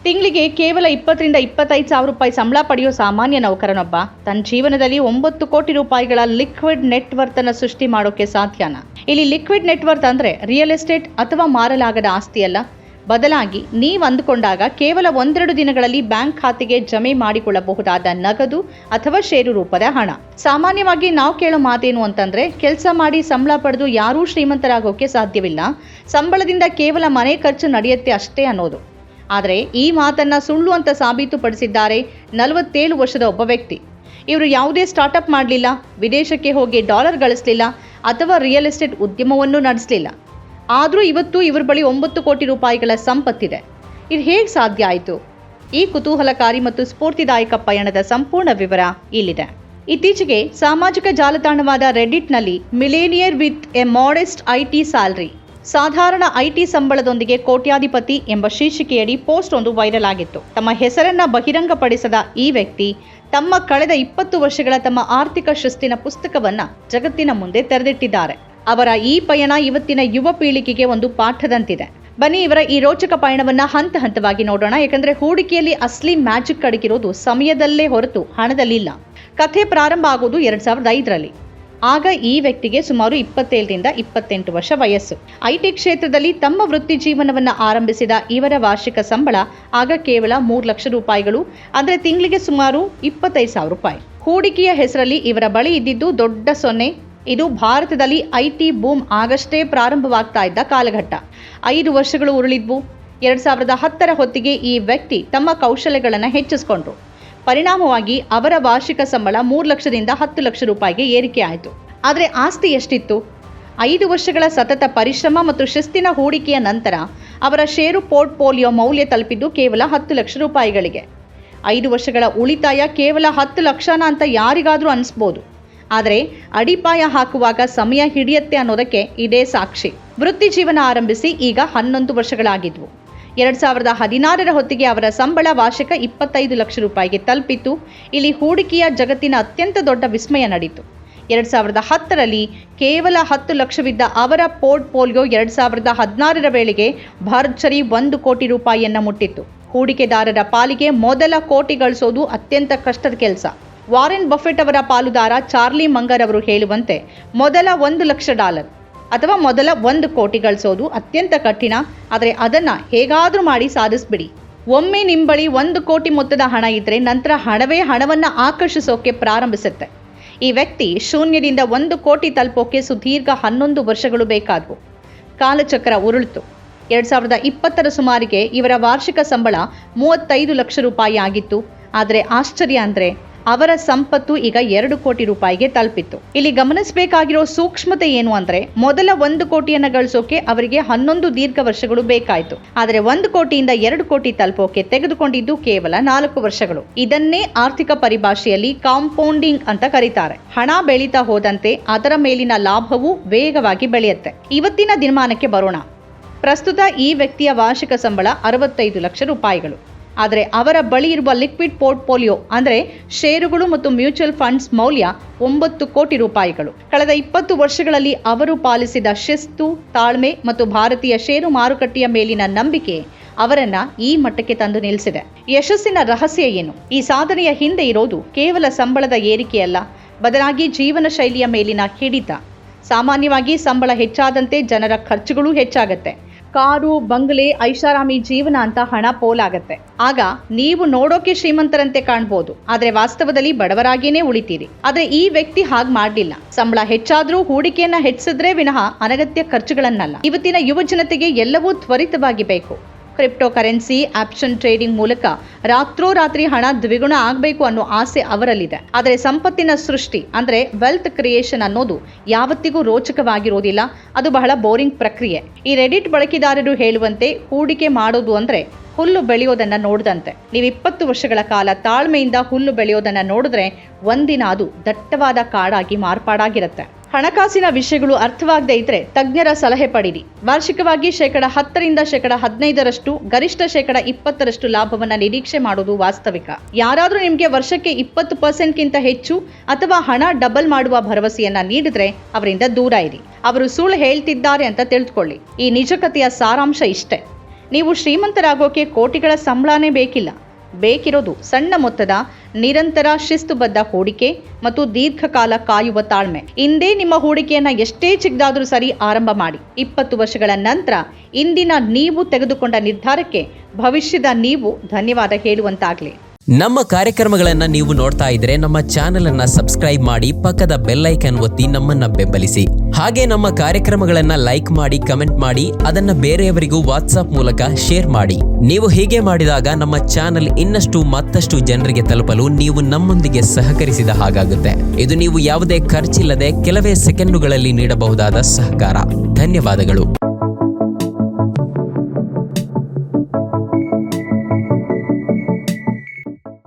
ತಿಂಗಳಿಗೆ ಕೇವಲ 20,000-25,000 ಸಂಬಳ ಪಡೆಯೋ ಸಾಮಾನ್ಯ ನೌಕರನೊಬ್ಬ ತನ್ನ ಜೀವನದಲ್ಲಿ 9 ಕೋಟಿ ರೂಪಾಯಿಗಳ ಲಿಕ್ವಿಡ್ ನೆಟ್ವರ್ತ್ ಅನ್ನು ಸೃಷ್ಟಿ ಮಾಡೋಕೆ ಸಾಧ್ಯನಾ? ಇಲ್ಲಿ ಲಿಕ್ವಿಡ್ ನೆಟ್ವರ್ತ್ ಅಂದ್ರೆ ರಿಯಲ್ ಎಸ್ಟೇಟ್ ಅಥವಾ ಮಾರಲಾಗದ ಆಸ್ತಿಯಲ್ಲ, ಬದಲಾಗಿ ನೀವು ಅಂದುಕೊಂಡಾಗ ಕೇವಲ 1-2 ದಿನಗಳಲ್ಲಿ ಬ್ಯಾಂಕ್ ಖಾತೆಗೆ ಜಮೆ ಮಾಡಿಕೊಳ್ಳಬಹುದಾದ ನಗದು ಅಥವಾ ಷೇರು ರೂಪದ ಹಣ. ಸಾಮಾನ್ಯವಾಗಿ ನಾವು ಕೇಳೋ ಮಾತೇನು ಅಂತಂದ್ರೆ, ಕೆಲಸ ಮಾಡಿ ಸಂಬಳ ಪಡೆದು ಯಾರೂ ಶ್ರೀಮಂತರಾಗೋಕೆ ಸಾಧ್ಯವಿಲ್ಲ, ಸಂಬಳದಿಂದ ಕೇವಲ ಮನೆ ಖರ್ಚು ನಡೆಯುತ್ತೆ ಅಷ್ಟೇ ಅನ್ನೋದು. ಆದರೆ ಈ ಮಾತನ್ನ ಸುಳ್ಳು ಅಂತ ಸಾಬೀತುಪಡಿಸಿದ್ದಾರೆ 47 ವರ್ಷದ ಒಬ್ಬ ವ್ಯಕ್ತಿ. ಇವರು ಯಾವುದೇ ಸ್ಟಾರ್ಟ್ಅಪ್ ಮಾಡಲಿಲ್ಲ, ವಿದೇಶಕ್ಕೆ ಹೋಗಿ ಡಾಲರ್ ಗಳಿಸಲಿಲ್ಲ ಅಥವಾ ರಿಯಲ್ ಎಸ್ಟೇಟ್ ಉದ್ಯಮವನ್ನು ನಡೆಸಲಿಲ್ಲ. ಆದರೂ ಇವತ್ತು ಇವರ ಬಳಿ 9 ಕೋಟಿ ರೂಪಾಯಿಗಳ ಸಂಪತ್ತಿದೆ. ಇದು ಹೇಗೆ ಸಾಧ್ಯ ಆಯಿತು? ಈ ಕುತೂಹಲಕಾರಿ ಮತ್ತು ಸ್ಫೂರ್ತಿದಾಯಕ ಪಯಣದ ಸಂಪೂರ್ಣ ವಿವರ ಇಲ್ಲಿದೆ. ಇತ್ತೀಚೆಗೆ ಸಾಮಾಜಿಕ ಜಾಲತಾಣವಾದ ರೆಡಿಟ್ನಲ್ಲಿ millionaire with a modest IT salary, ಸಾಧಾರಣ ಐಟಿ ಸಂಬಳದೊಂದಿಗೆ ಕೋಟ್ಯಾಧಿಪತಿ ಎಂಬ ಶೀರ್ಷಿಕೆಯಡಿ ಪೋಸ್ಟ್ ಒಂದು ವೈರಲ್ ಆಗಿತ್ತು. ತಮ್ಮ ಹೆಸರನ್ನ ಬಹಿರಂಗಪಡಿಸದ ಈ ವ್ಯಕ್ತಿ ತಮ್ಮ ಕಳೆದ 20 ವರ್ಷಗಳ ತಮ್ಮ ಆರ್ಥಿಕ ಶಿಸ್ತಿನ ಪುಸ್ತಕವನ್ನ ಜಗತ್ತಿನ ಮುಂದೆ ತೆರೆದಿಟ್ಟಿದ್ದಾರೆ. ಅವರ ಈ ಪಯಣ ಇವತ್ತಿನ ಯುವ ಪೀಳಿಗೆಗೆ ಒಂದು ಪಾಠದಂತಿದೆ. ಬನ್ನಿ ಇವರ ಈ ರೋಚಕ ಪಯಣವನ್ನ ಹಂತ ಹಂತವಾಗಿ ನೋಡೋಣ. ಯಾಕಂದ್ರೆ ಹೂಡಿಕೆಯಲ್ಲಿ ಅಸ್ಲಿ ಮ್ಯಾಜಿಕ್ ಅಡಗಿರೋದು ಸಮಯದಲ್ಲೇ ಹೊರತು ಹಣದಲ್ಲಿಲ್ಲ. ಕಥೆ ಪ್ರಾರಂಭ ಆಗೋದು 2005ರಲ್ಲಿ. ಆಗ ಈ ವ್ಯಕ್ತಿಗೆ ಸುಮಾರು 27-28 ವರ್ಷ ವಯಸ್ಸು. ಐಟಿ ಕ್ಷೇತ್ರದಲ್ಲಿ ತಮ್ಮ ವೃತ್ತಿ ಜೀವನವನ್ನು ಆರಂಭಿಸಿದ ಇವರ ವಾರ್ಷಿಕ ಸಂಬಳ ಆಗ ಕೇವಲ 3 ಲಕ್ಷ ರೂಪಾಯಿಗಳು, ಅಂದರೆ ತಿಂಗಳಿಗೆ ಸುಮಾರು 25,000 ರೂಪಾಯಿ. ಹೂಡಿಕೆಯ ಹೆಸರಲ್ಲಿ ಇವರ ಬಳಿ ಇದ್ದಿದ್ದು ದೊಡ್ಡ ಸೊನ್ನೆ. ಇದು ಭಾರತದಲ್ಲಿ ಐಟಿ ಬೂಮ್ ಆಗಷ್ಟೇ ಪ್ರಾರಂಭವಾಗ್ತಾ ಇದ್ದ ಕಾಲಘಟ್ಟ. 5 ವರ್ಷಗಳು ಉರುಳಿದ್ವು. 2010ರ ಹೊತ್ತಿಗೆ ಈ ವ್ಯಕ್ತಿ ತಮ್ಮ ಕೌಶಲ್ಯಗಳನ್ನು ಹೆಚ್ಚಿಸಿಕೊಂಡ್ರು. ಪರಿಣಾಮವಾಗಿ ಅವರ ವಾರ್ಷಿಕ ಸಂಬಳ 3 ಲಕ್ಷದಿಂದ 10 ಲಕ್ಷ ರೂಪಾಯಿಗೆ ಏರಿಕೆ ಆಯಿತು. ಆದರೆ ಆಸ್ತಿ ಎಷ್ಟಿತ್ತು? 5 ವರ್ಷಗಳ ಸತತ ಪರಿಶ್ರಮ ಮತ್ತು ಶಿಸ್ತಿನ ಹೂಡಿಕೆಯ ನಂತರ ಅವರ ಷೇರು ಪೋರ್ಟ್ಫೋಲಿಯೋ ಮೌಲ್ಯ ತಲುಪಿದ್ದು ಕೇವಲ 10 ಲಕ್ಷ ರೂಪಾಯಿಗಳಿಗೆ. 5 ವರ್ಷಗಳ ಉಳಿತಾಯ ಕೇವಲ 10 ಲಕ್ಷನ ಅಂತ ಯಾರಿಗಾದರೂ ಅನಿಸ್ಬೋದು. ಆದರೆ ಅಡಿಪಾಯ ಹಾಕುವಾಗ ಸಮಯ ಹಿಡಿಯತ್ತೆ ಅನ್ನೋದಕ್ಕೆ ಇದೇ ಸಾಕ್ಷಿ. ವೃತ್ತಿ ಜೀವನ ಆರಂಭಿಸಿ ಈಗ 11 ವರ್ಷಗಳಾಗಿದ್ವು. 2016ರ ಹೊತ್ತಿಗೆ ಅವರ ಸಂಬಳ ವಾರ್ಷಿಕ 25 ಲಕ್ಷ ರೂಪಾಯಿಗೆ ತಲುಪಿತ್ತು. ಇಲ್ಲಿ ಹೂಡಿಕೆಯ ಜಗತ್ತಿನ ಅತ್ಯಂತ ದೊಡ್ಡ ವಿಸ್ಮಯ ನಡೆಯಿತು. 2010ರಲ್ಲಿ ಕೇವಲ 10 ಲಕ್ಷವಿದ್ದ ಅವರ ಪೋರ್ಟ್ಫೋಲಿಯೋ 2016ರ ವೇಳೆಗೆ ಭರ್ಜರಿ 1 ಕೋಟಿ ರೂಪಾಯಿಯನ್ನು ಮುಟ್ಟಿತ್ತು. ಹೂಡಿಕೆದಾರರ ಪಾಲಿಗೆ ಮೊದಲ ಕೋಟಿ ಗಳಿಸೋದು ಅತ್ಯಂತ ಕಷ್ಟದ ಕೆಲಸ. ವಾರೆನ್ ಬಫೆಟ್ ಅವರ ಪಾಲುದಾರ ಚಾರ್ಲಿ ಮಂಗರ್ ಅವರು ಹೇಳುವಂತೆ, ಮೊದಲ $1 ಲಕ್ಷ ಅಥವಾ ಮೊದಲ 1 ಕೋಟಿ ಗಳಿಸೋದು ಅತ್ಯಂತ ಕಠಿಣ, ಆದರೆ ಅದನ್ನ ಹೇಗಾದ್ರೂ ಮಾಡಿ ಸಾಧಿಸ್ಬಿಡಿ. ಒಮ್ಮೆ ನಿಮ್ಮ ಬಳಿ 1 ಕೋಟಿ ಮೊತ್ತದ ಹಣ ಇದ್ರೆ ನಂತರ ಹಣವೇ ಹಣವನ್ನ ಆಕರ್ಷಿಸೋಕೆ ಪ್ರಾರಂಭಿಸುತ್ತೆ. ಈ ವ್ಯಕ್ತಿ ಶೂನ್ಯದಿಂದ 1 ಕೋಟಿ ತಲುಪೋಕೆ ಸುದೀರ್ಘ 11 ವರ್ಷಗಳು ಬೇಕಾದವು. ಕಾಲಚಕ್ರ ಉರುಳಿತು. 2020ರ ಸುಮಾರಿಗೆ ಇವರ ವಾರ್ಷಿಕ ಸಂಬಳ 35 ಲಕ್ಷ ರೂಪಾಯಿ ಆಗಿತ್ತು. ಆದರೆ ಆಶ್ಚರ್ಯ ಅಂದ್ರೆ ಅವರ ಸಂಪತ್ತು ಈಗ 2 ಕೋಟಿ ರೂಪಾಯಿಗೆ ತಲುಪಿತ್ತು. ಇಲ್ಲಿ ಗಮನಿಸಬೇಕಾಗಿರೋ ಸೂಕ್ಷ್ಮತೆ ಏನು ಅಂದ್ರೆ, ಮೊದಲ 1 ಕೋಟಿಯನ್ನು ಗಳಿಸೋಕೆ ಅವರಿಗೆ 11 ದೀರ್ಘ ವರ್ಷಗಳು ಬೇಕಾಯಿತು. ಆದರೆ 1 ಕೋಟಿಯಿಂದ 2 ಕೋಟಿ ತಲುಪೋಕೆ ತೆಗೆದುಕೊಂಡಿದ್ದು ಕೇವಲ 4 ವರ್ಷಗಳು. ಇದನ್ನೇ ಆರ್ಥಿಕ ಪರಿಭಾಷೆಯಲ್ಲಿ ಕಾಂಪೌಂಡಿಂಗ್ ಅಂತ ಕರೀತಾರೆ. ಹಣ ಬೆಳೀತಾ ಹೋದಂತೆ ಅದರ ಮೇಲಿನ ಲಾಭವು ವೇಗವಾಗಿ ಬೆಳೆಯುತ್ತೆ. ಇವತ್ತಿನ ದಿನಮಾನಕ್ಕೆ ಬರೋಣ. ಪ್ರಸ್ತುತ ಈ ವ್ಯಕ್ತಿಯ ವಾರ್ಷಿಕ ಸಂಬಳ 65 ಲಕ್ಷ ರೂಪಾಯಿಗಳು. ಆದರೆ ಅವರ ಬಳಿ ಇರುವ ಲಿಕ್ವಿಡ್ ಪೋರ್ಟ್ಫೋಲಿಯೋ ಅಂದರೆ ಷೇರುಗಳು ಮತ್ತು ಮ್ಯೂಚುವಲ್ ಫಂಡ್ಸ್ ಮೌಲ್ಯ 9 ಕೋಟಿ ರೂಪಾಯಿಗಳು. ಕಳೆದ 20 ವರ್ಷಗಳಲ್ಲಿ ಅವರು ಪಾಲಿಸಿದ ಶಿಸ್ತು, ತಾಳ್ಮೆ ಮತ್ತು ಭಾರತೀಯ ಷೇರು ಮಾರುಕಟ್ಟೆಯ ಮೇಲಿನ ನಂಬಿಕೆ ಅವರನ್ನ ಈ ಮಟ್ಟಕ್ಕೆ ತಂದು ನಿಲ್ಲಿಸಿದೆ. ಯಶಸ್ಸಿನ ರಹಸ್ಯ ಏನು? ಈ ಸಾಧನೆಯ ಹಿಂದೆ ಇರೋದು ಕೇವಲ ಸಂಬಳದ ಏರಿಕೆಯಲ್ಲ, ಬದಲಾಗಿ ಜೀವನ ಶೈಲಿಯ ಮೇಲಿನ ಹಿಡಿತ. ಸಾಮಾನ್ಯವಾಗಿ ಸಂಬಳ ಹೆಚ್ಚಾದಂತೆ ಜನರ ಖರ್ಚುಗಳು ಹೆಚ್ಚಾಗತ್ತೆ. ಕಾರು, ಬಂಗಲೆ, ಐಷಾರಾಮಿ ಜೀವನ ಅಂತ ಹಣ ಪೋಲಾಗತ್ತೆ. ಆಗ ನೀವು ನೋಡೋಕೆ ಶ್ರೀಮಂತರಂತೆ ಕಾಣ್ಬೋದು, ಆದ್ರೆ ವಾಸ್ತವದಲ್ಲಿ ಬಡವರಾಗೇನೆ ಉಳಿತೀರಿ. ಆದ್ರೆ ಈ ವ್ಯಕ್ತಿ ಹಾಗೆ ಮಾಡಲಿಲ್ಲ. ಸಂಬಳ ಹೆಚ್ಚಾದ್ರೂ ಹೂಡಿಕೆಯನ್ನ ಹೆಚ್ಚಿಸಿದ್ರೆ ವಿನಃ ಅನಗತ್ಯ ಖರ್ಚುಗಳನ್ನಲ್ಲ. ಇವತ್ತಿನ ಯುವ ಜನತೆಗೆ ಎಲ್ಲವೂ ತ್ವರಿತವಾಗಿ ಬೇಕು. ಕ್ರಿಪ್ಟೋ ಕರೆನ್ಸಿ, ಆಪ್ಷನ್ ಟ್ರೇಡಿಂಗ್ ಮೂಲಕ ರಾತ್ರೋರಾತ್ರಿ ಹಣ ದ್ವಿಗುಣ ಆಗಬೇಕು ಅನ್ನೋ ಆಸೆ ಅವರಲ್ಲಿದೆ. ಆದರೆ ಸಂಪತ್ತಿನ ಸೃಷ್ಟಿ ಅಂದ್ರೆ ವೆಲ್ತ್ ಕ್ರಿಯೇಷನ್ ಅನ್ನೋದು ಯಾವತ್ತಿಗೂ ರೋಚಕವಾಗಿರೋದಿಲ್ಲ. ಅದು ಬಹಳ ಬೋರಿಂಗ್ ಪ್ರಕ್ರಿಯೆ. ಈ ರೆಡಿಟ್ ಬಳಕೆದಾರರು ಹೇಳುವಂತೆ, ಹೂಡಿಕೆ ಮಾಡೋದು ಅಂದ್ರೆ ಹುಲ್ಲು ಬೆಳೆಯೋದನ್ನ ನೋಡಿದಂತೆ. ನೀವು 20 ವರ್ಷಗಳ ಕಾಲ ತಾಳ್ಮೆಯಿಂದ ಹುಲ್ಲು ಬೆಳೆಯೋದನ್ನ ನೋಡಿದ್ರೆ ಒಂದಿನ ಅದು ದಟ್ಟವಾದ ಕಾಡಾಗಿ ಮಾರ್ಪಾಡಾಗಿರುತ್ತೆ. ಹಣಕಾಸಿನ ವಿಷಯಗಳು ಅರ್ಥವಾಗದೇ ಇದ್ರೆ ತಜ್ಞರ ಸಲಹೆ ಪಡೀರಿ. ವಾರ್ಷಿಕವಾಗಿ 10% 15% ಗರಿಷ್ಠ 20% ಲಾಭವನ್ನ ನಿರೀಕ್ಷೆ ಮಾಡೋದು ವಾಸ್ತವಿಕ. ಯಾರಾದ್ರೂ ನಿಮ್ಗೆ ವರ್ಷಕ್ಕೆ 20%ಗಿಂತ ಹೆಚ್ಚು ಅಥವಾ ಹಣ ಡಬಲ್ ಮಾಡುವ ಭರವಸೆಯನ್ನ ನೀಡಿದ್ರೆ ಅವರಿಂದ ದೂರ ಇರಿ. ಅವರು ಸುಳ್ಳು ಹೇಳ್ತಿದ್ದಾರೆ ಅಂತ ತಿಳಿದುಕೊಳ್ಳಿ. ಈ ನಿಜ ಕಥೆಯ ಸಾರಾಂಶ ಇಷ್ಟೇ. ನೀವು ಶ್ರೀಮಂತರಾಗೋಕೆ ಕೋಟಿಗಳ ಸಂಬಳನೇ ಬೇಕಿಲ್ಲ. ಬೇಕಿರೋದು ಸಣ್ಣ ಮೊತ್ತದ ನಿರಂತರ ಶಿಸ್ತುಬದ್ಧ ಹೂಡಿಕೆ ಮತ್ತು ದೀರ್ಘಕಾಲ ಕಾಯುವ ತಾಳ್ಮೆ. ಇಂದೇ ನಿಮ್ಮ ಹೂಡಿಕೆಯನ್ನ ಎಷ್ಟೇ ಚಿಕ್ಕದಾದರೂ ಸರಿ ಆರಂಭ ಮಾಡಿ. 20 ವರ್ಷಗಳ ನಂತರ ಇಂದಿನ ನೀವು ತೆಗೆದುಕೊಂಡ ನಿರ್ಧಾರಕ್ಕೆ ಭವಿಷ್ಯದ ನೀವು ಧನ್ಯವಾದ ಹೇಳುವಂತಾಗಲಿ. ನಮ್ಮ ಕಾರ್ಯಕ್ರಮಗಳನ್ನು ನೀವು ನೋಡ್ತಾ ಇದ್ರೆ ನಮ್ಮ ಚಾನೆಲ್ ಅನ್ನ ಸಬ್ಸ್ಕ್ರೈಬ್ ಮಾಡಿ, ಪಕ್ಕದ ಬೆಲ್ ಐಕಾನ್ ಒತ್ತಿ ನಮ್ಮನ್ನ ಬೆಂಬಲಿಸಿ. ಹಾಗೆ ನಮ್ಮ ಕಾರ್ಯಕ್ರಮಗಳನ್ನ ಲೈಕ್ ಮಾಡಿ, ಕಮೆಂಟ್ ಮಾಡಿ, ಅದನ್ನ ಬೇರೆಯವರಿಗೂ ವಾಟ್ಸ್ಆಪ್ ಮೂಲಕ ಶೇರ್ ಮಾಡಿ. ನೀವು ಹೀಗೆ ಮಾಡಿದಾಗ ನಮ್ಮ ಚಾನೆಲ್ ಇನ್ನಷ್ಟು ಮತ್ತಷ್ಟು ಜನರಿಗೆ ತಲುಪಲು ನೀವು ನಮ್ಮೊಂದಿಗೆ ಸಹಕರಿಸಿದ ಹಾಗಾಗುತ್ತೆ. ಇದು ನೀವು ಯಾವುದೇ ಖರ್ಚಿಲ್ಲದೆ ಕೆಲವೇ ಸೆಕೆಂಡುಗಳಲ್ಲಿ ನೀಡಬಹುದಾದ ಸಹಕಾರ. ಧನ್ಯವಾದಗಳು.